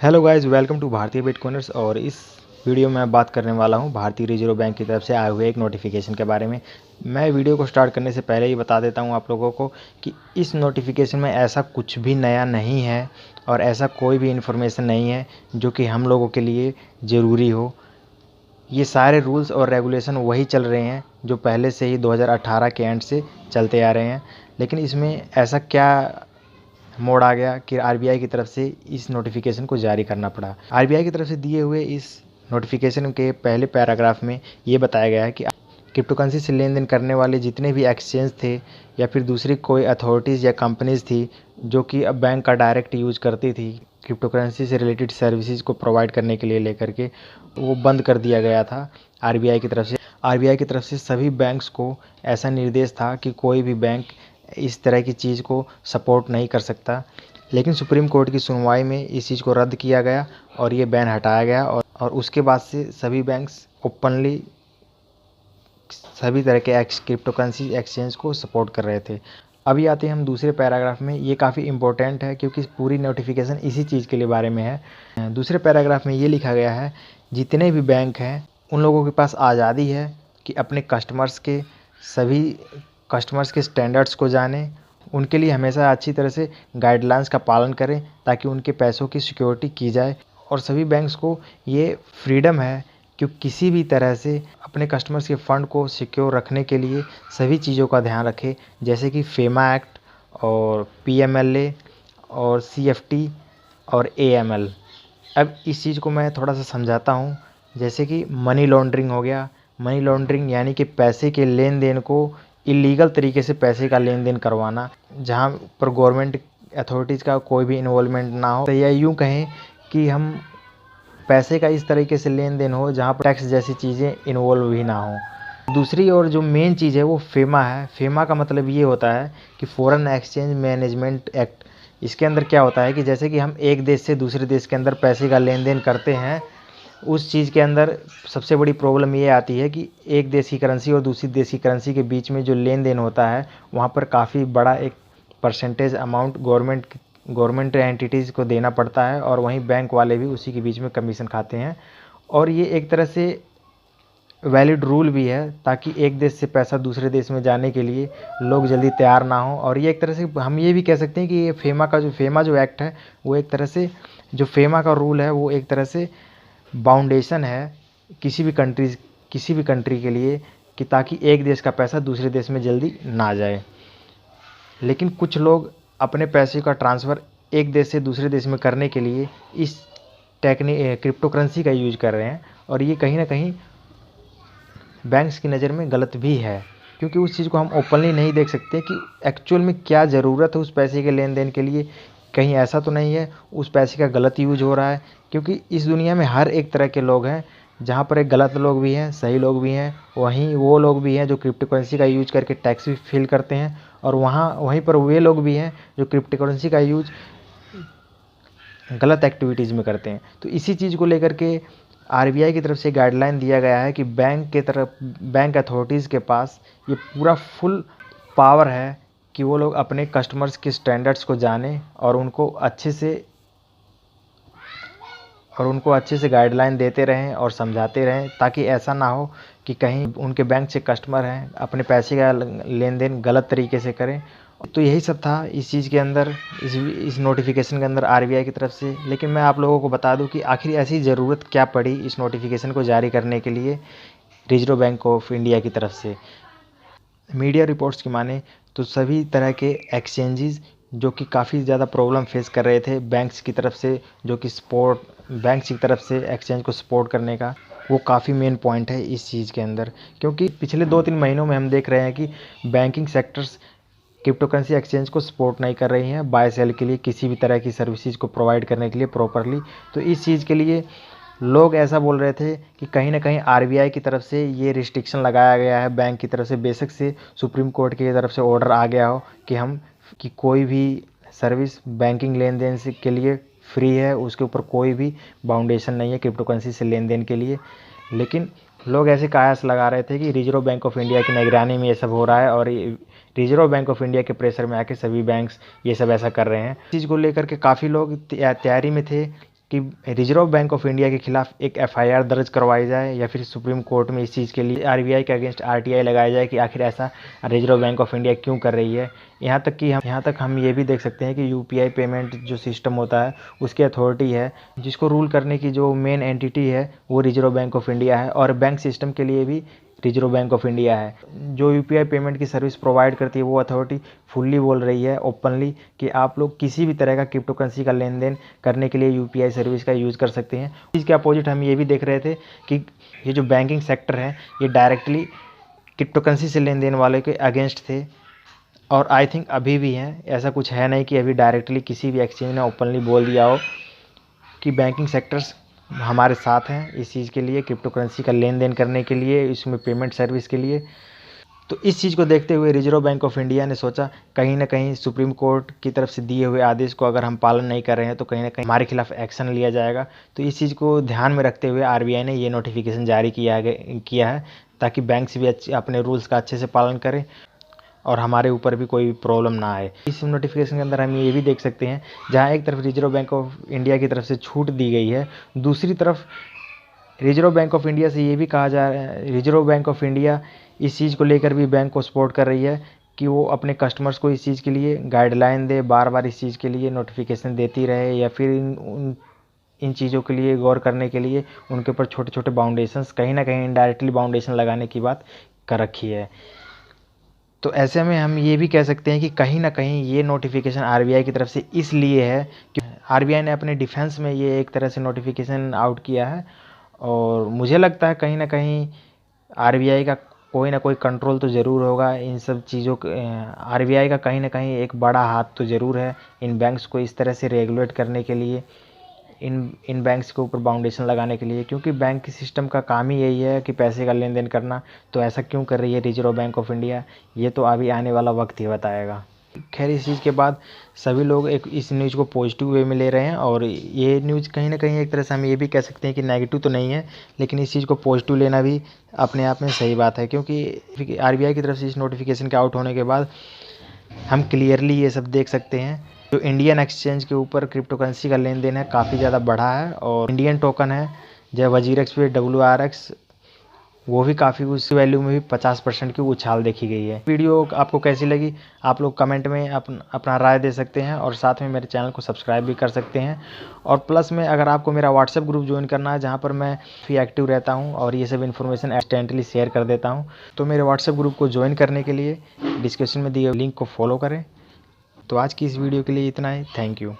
Hello guys, welcome to भारतीय bitcoiners. और इस वीडियो में मैं बात करने वाला हूं भारतीय रिजर्व बैंक की तरफ से आए हुए एक नोटिफिकेशन के बारे में। मैं वीडियो को स्टार्ट करने से पहले ही बता देता हूं आप लोगों को कि इस नोटिफिकेशन में ऐसा कुछ भी नया नहीं है और ऐसा कोई भी इन्फॉर्मेशन नहीं है जो कि हम लोगों के लिए ज़रूरी हो। ये सारे रूल्स और रेगुलेशन वही चल रहे हैं जो पहले से ही 2018 के एंड से चलते आ रहे हैं। लेकिन इसमें ऐसा क्या मोड़ आ गया कि आरबीआई की तरफ से इस नोटिफिकेशन को जारी करना पड़ा। आरबीआई की तरफ से दिए हुए इस नोटिफिकेशन के पहले पैराग्राफ में ये बताया गया है कि क्रिप्टोकरेंसी से लेन देन करने वाले जितने भी एक्सचेंज थे या फिर दूसरी कोई अथॉरिटीज़ या कंपनीज थी जो कि अब बैंक का डायरेक्ट यूज करती थी क्रिप्टोकरेंसी से रिलेटेड सर्विसेज को प्रोवाइड करने के लिए लेकर के, वो बंद कर दिया गया था आरबीआई की तरफ से। आरबीआई की तरफ से सभी बैंक्स को ऐसा निर्देश था कि कोई भी बैंक इस तरह की चीज़ को सपोर्ट नहीं कर सकता। लेकिन सुप्रीम कोर्ट की सुनवाई में इस चीज़ को रद्द किया गया और ये बैन हटाया गया और उसके बाद से सभी बैंक्स ओपनली सभी तरह के क्रिप्टोकरेंसी एक्सचेंज को सपोर्ट कर रहे थे। अभी आते हैं हम दूसरे पैराग्राफ में। ये काफ़ी इंपॉर्टेंट है क्योंकि पूरी नोटिफिकेशन इसी चीज़ के लिए बारे में है। दूसरे पैराग्राफ में ये लिखा गया है, जितने भी बैंक हैं उन लोगों के पास आज़ादी है कि अपने सभी कस्टमर्स के स्टैंडर्ड्स को जानें, उनके लिए हमेशा अच्छी तरह से गाइडलाइंस का पालन करें ताकि उनके पैसों की सिक्योरिटी की जाए। और सभी बैंक्स को ये फ्रीडम है कि किसी भी तरह से अपने कस्टमर्स के फ़ंड को सिक्योर रखने के लिए सभी चीज़ों का ध्यान रखें, जैसे कि फेमा एक्ट और पीएमएलए और सीएफटी और एएमएल। अब इस चीज़ को मैं थोड़ा सा समझाता हूँ। जैसे कि मनी लॉन्ड्रिंग हो गया। मनी लॉन्ड्रिंग यानी कि पैसे के लेन देन को इलीगल तरीके से पैसे का लेन देन करवाना, जहाँ पर गवर्नमेंट अथॉरिटीज़ का कोई भी इन्वॉल्वमेंट ना हो, तो या यूँ कहें कि हम पैसे का इस तरीके से लेन देन हो जहाँ पर टैक्स जैसी चीज़ें इन्वॉल्व भी ना हो। दूसरी और जो मेन चीज़ है वो फेमा है। फेमा का मतलब ये होता है कि फॉरेन एक्सचेंज मैनेजमेंट एक्ट। इसके अंदर क्या होता है कि जैसे कि हम एक देश से दूसरे देश के अंदर पैसे का लेन देन करते हैं, उस चीज़ के अंदर सबसे बड़ी प्रॉब्लम ये आती है कि एक देश की करेंसी और दूसरी देश की करेंसी के बीच में जो लेन देन होता है वहाँ पर काफ़ी बड़ा एक परसेंटेज अमाउंट गवर्नमेंट एंटिटीज़ को देना पड़ता है और वहीं बैंक वाले भी उसी के बीच में कमीशन खाते हैं। और ये एक तरह से वैलिड रूल भी है ताकि एक देश से पैसा दूसरे देश में जाने के लिए लोग जल्दी तैयार ना हो। और ये एक तरह से हम ये भी कह सकते हैं कि ये फेमा जो एक्ट है वो एक तरह से, जो फेमा का रूल है वो एक तरह से बाउंडेशन है किसी भी कंट्री के लिए कि ताकि एक देश का पैसा दूसरे देश में जल्दी ना जाए। लेकिन कुछ लोग अपने पैसे का ट्रांसफ़र एक देश से दूसरे देश में करने के लिए इस क्रिप्टोकरेंसी का यूज कर रहे हैं और ये कहीं ना कहीं बैंक्स की नज़र में गलत भी है, क्योंकि उस चीज़ को हम ओपनली नहीं देख सकते कि एक्चुअल में क्या ज़रूरत है उस पैसे के लेन देन के लिए। कहीं ऐसा तो नहीं है उस पैसे का गलत यूज हो रहा है, क्योंकि इस दुनिया में हर एक तरह के लोग हैं, जहाँ पर एक गलत लोग भी हैं, सही लोग भी हैं, वहीं वो लोग भी हैं जो क्रिप्टोकरेंसी का यूज करके टैक्स भी फिल करते हैं और वहीं पर वे लोग भी हैं जो क्रिप्टोकरेंसी का यूज गलत एक्टिविटीज़ में करते हैं। तो इसी चीज़ को लेकर के आरबीआई की तरफ से गाइडलाइन दिया गया है कि बैंक अथॉरिटीज़ के पास ये पूरा फुल पावर है कि वो लोग अपने कस्टमर्स के स्टैंडर्ड्स को जानें और उनको अच्छे से गाइडलाइन देते रहें और समझाते रहें, ताकि ऐसा ना हो कि कहीं उनके बैंक से कस्टमर हैं अपने पैसे का लेन देन गलत तरीके से करें। तो यही सब था इस चीज़ के अंदर, इस नोटिफिकेशन के अंदर आरबीआई की तरफ से। लेकिन मैं आप लोगों को बता दूं कि आखिर ऐसी ज़रूरत क्या पड़ी इस नोटिफिकेशन को जारी करने के लिए रिजर्व बैंक ऑफ इंडिया की तरफ से। मीडिया रिपोर्ट्स की माने तो सभी तरह के एक्सचेंजेस जो कि काफ़ी ज़्यादा प्रॉब्लम फेस कर रहे थे बैंक्स की तरफ से, जो कि बैंक्स की तरफ से एक्सचेंज को सपोर्ट करने का, वो काफ़ी मेन पॉइंट है इस चीज़ के अंदर। क्योंकि पिछले 2-3 महीनों में हम देख रहे हैं कि बैंकिंग सेक्टर्स क्रिप्टोकरेंसी एक्सचेंज को सपोर्ट नहीं कर रही हैं बाय सेल के लिए, किसी भी तरह की सर्विसेज को प्रोवाइड करने के लिए प्रॉपरली। तो इस चीज़ के लिए लोग ऐसा बोल रहे थे कि कहीं ना कहीं आरबीआई की तरफ से ये रिस्ट्रिक्शन लगाया गया है बैंक की तरफ से, बेशक से सुप्रीम कोर्ट की तरफ से ऑर्डर आ गया हो कि कोई भी सर्विस बैंकिंग लेन देन के लिए फ्री है, उसके ऊपर कोई भी बाउंडेशन नहीं है क्रिप्टोकरेंसी से लेन देन के लिए। लेकिन लोग ऐसे कयास लगा रहे थे कि रिजर्व बैंक ऑफ इंडिया की निगरानी में ये सब हो रहा है और रिजर्व बैंक ऑफ इंडिया के प्रेशर में आके सभी बैंक्स ये सब ऐसा कर रहे हैं। इस चीज़ को लेकर के काफ़ी लोग तैयारी में थे कि रिजर्व बैंक ऑफ इंडिया के खिलाफ एक एफआईआर दर्ज करवाई जाए या फिर सुप्रीम कोर्ट में इस चीज़ के लिए आरबीआई के अगेंस्ट आरटीआई लगाया जाए कि आखिर ऐसा रिजर्व बैंक ऑफ इंडिया क्यों कर रही है। यहाँ तक हम ये भी देख सकते हैं कि यूपीआई पेमेंट जो सिस्टम होता है उसकी अथॉरिटी है, जिसको रूल करने की जो मेन एंटिटी है वो रिजर्व बैंक ऑफ इंडिया है, और बैंक सिस्टम के लिए भी रिजर्व बैंक ऑफ इंडिया है। जो यूपीआई पेमेंट की सर्विस प्रोवाइड करती है वो अथॉरिटी फुल्ली बोल रही है ओपनली कि आप लोग किसी भी तरह का क्रिप्टो करेंसी का लेन देन करने के लिए यूपीआई सर्विस का यूज़ कर सकते हैं। इसके अपोजिट हम ये भी देख रहे थे कि ये जो बैंकिंग सेक्टर है ये डायरेक्टली क्रिप्टो करेंसी से लेन देन वाले के अगेंस्ट थे, और आई थिंक अभी भी हैं। ऐसा कुछ है नहीं कि अभी डायरेक्टली किसी भी एक्सचेंज ने ओपनली बोल दिया हो कि बैंकिंग सेक्टर्स हमारे साथ हैं इस चीज़ के लिए, क्रिप्टो करेंसी का लेन देन करने के लिए, इसमें पेमेंट सर्विस के लिए। तो इस चीज़ को देखते हुए रिजर्व बैंक ऑफ इंडिया ने सोचा कहीं ना कहीं सुप्रीम कोर्ट की तरफ से दिए हुए आदेश को अगर हम पालन नहीं कर रहे हैं तो कहीं ना कहीं हमारे खिलाफ एक्शन लिया जाएगा। तो इस चीज़ को ध्यान में रखते हुए आरबीआई ने ये नोटिफिकेशन जारी किया है ताकि बैंक्स भी अपने रूल्स का अच्छे से पालन करें और हमारे ऊपर भी कोई प्रॉब्लम ना आए। इस नोटिफिकेशन के अंदर हम ये भी देख सकते हैं, जहाँ एक तरफ रिजर्व बैंक ऑफ इंडिया की तरफ से छूट दी गई है, दूसरी तरफ रिजर्व बैंक ऑफ इंडिया से ये भी कहा जा रहा है, रिजर्व बैंक ऑफ इंडिया इस चीज़ को लेकर भी बैंक को सपोर्ट कर रही है कि वो अपने कस्टमर्स को इस चीज़ के लिए गाइडलाइन दे, बार बार इस चीज़ के लिए नोटिफिकेशन देती रहे, या फिर इन चीज़ों के लिए गौर करने के लिए उनके ऊपर छोटे छोटे बाउंडेशंस, कहीं ना कहीं इनडायरेक्टली बाउंडेशन लगाने की बात कर रखी है। तो ऐसे में हम ये भी कह सकते हैं कि कहीं ना कहीं ये नोटिफिकेशन आरबीआई की तरफ से इसलिए है कि आरबीआई ने अपने डिफेंस में ये एक तरह से नोटिफिकेशन आउट किया है, और मुझे लगता है कहीं ना कहीं आरबीआई का कोई ना कोई कंट्रोल तो ज़रूर होगा इन सब चीज़ों के। आरबीआई का कहीं ना कहीं एक बड़ा हाथ तो ज़रूर है इन बैंक्स को इस तरह से रेगुलेट करने के लिए, इन बैंक्स के ऊपर बाउंडेशन लगाने के लिए, क्योंकि बैंक की सिस्टम का काम ही यही है कि पैसे का लेन देन करना। तो ऐसा क्यों कर रही है रिजर्व बैंक ऑफ इंडिया, ये तो अभी आने वाला वक्त ही बताएगा। खैर इस चीज़ के बाद सभी लोग इस न्यूज़ को पॉजिटिव वे में ले रहे हैं, और ये न्यूज़ कहीं ना कहीं एक तरह से हम ये भी कह सकते हैं कि नेगेटिव तो नहीं है, लेकिन इस चीज़ को पॉजिटिव लेना भी अपने आप में सही बात है, क्योंकि आरबीआई की तरफ से इस नोटिफिकेशन के आउट होने के बाद हम क्लियरली ये सब देख सकते हैं जो इंडियन एक्सचेंज के ऊपर क्रिप्टो करेंसी का लेन देन है काफ़ी ज़्यादा बढ़ा है, और इंडियन टोकन है जय वजीरेक्स पे WRX, वो भी काफ़ी उस वैल्यू में भी 50% की उछाल देखी गई है। वीडियो आपको कैसी लगी आप लोग कमेंट में अपना राय दे सकते हैं, और साथ में मेरे चैनल को सब्सक्राइब भी कर सकते हैं। और प्लस में अगर आपको मेरा व्हाट्सएप ग्रुप ज्वाइन करना है जहाँ पर मैं भी एक्टिव रहता हूँ और ये सब इन्फॉर्मेशन इंस्टेंटली शेयर कर देता हूँ, तो मेरे व्हाट्सएप ग्रुप को ज्वाइन करने के लिए डिस्क्रिप्शन में दिए लिंक को फॉलो करें। तो आज की इस वीडियो के लिए इतना ही। Thank you.